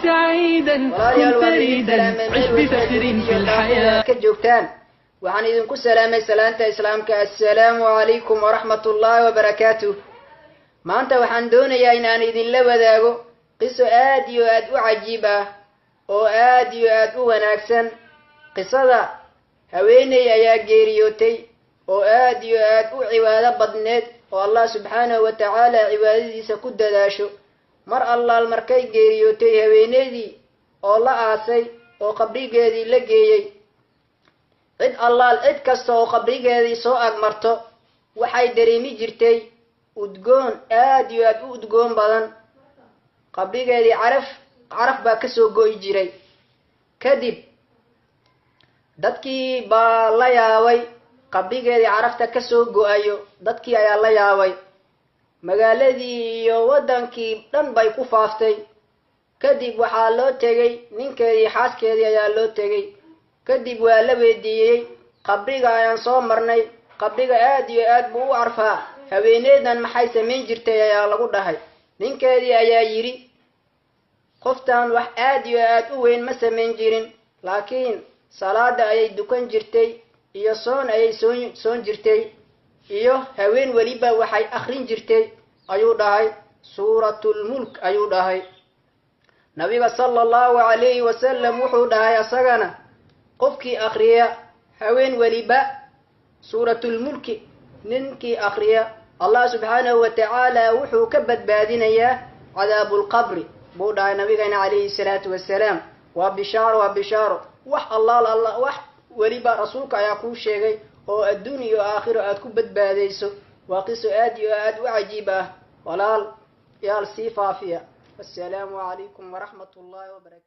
سعيدا كن فريدا عش بفخر في الحياة كجوكتان وعن إذن كسلامي سلامة إسلامك السلام عليكم ورحمة الله وبركاته ما أنت وحن دوني إن أن إذن لبداغو قصة آدي وآد عجيبة أو آدي وآد وناكسن قصة هويني يا جيريوتي أو آدي وآد عبادة بدنت والله سبحانه وتعالى عبادتي سكد داشو مر الله المركي جيريوتي هويني دي الله آسي أو قبري جيدي لجيي cid allaal cid kasta oo qabrigeedii soo agmarto waxay dareemi jirtay udgoon aad iyo aad u udgoon badan qabrigeedii caraf baa ka soo go'i jiray kadib dadkii baa la yaabay qabrigeedii carafta ka soo go'ayo dadkii ayaa la yaabay magaaladii iyo wadankii dhan bay ku faaftay kadib waxaa loo tegay ninkeedii xaaskeedii ayaa loo tegay kadib waa la weydiiyey qabriga ayaan soo marnay qabriga aad iyo aad buu u arfaa haweeneydan maxay sameyn jirtay ayaa lagu dhahay ninkeedii ayaa yiri qoftan wax aad iyo aad u weyn ma sameyn jirin laakiin salaada ayay dukan jirtay iyo soon ayay soon jirtay iyo haween waliba waxay akhrin jirtay ayuu dhahay suuratul mulk ayuu dhahay nabiga sallallahu alayhi wasallam wuxuu dhahay asagana qofkii akhriya haween waliba suuratul mulk ninkii akhriya Allah subhanahu wa ta'ala wuxuu ka badbaadinayaa cadaabul qabri buu dhahay nabigeena alayhi salatu wasalaam wa bisharo wax Allah wax waliba rasuulka ayaa ku sheegay oo adduunyo iyo aakhiro aad ku badbaadayso waa qiso aad iyo aad u cajiib ah walaal yaal si faafiya assalamu alaykum wa rahmatullahi wa barakatuh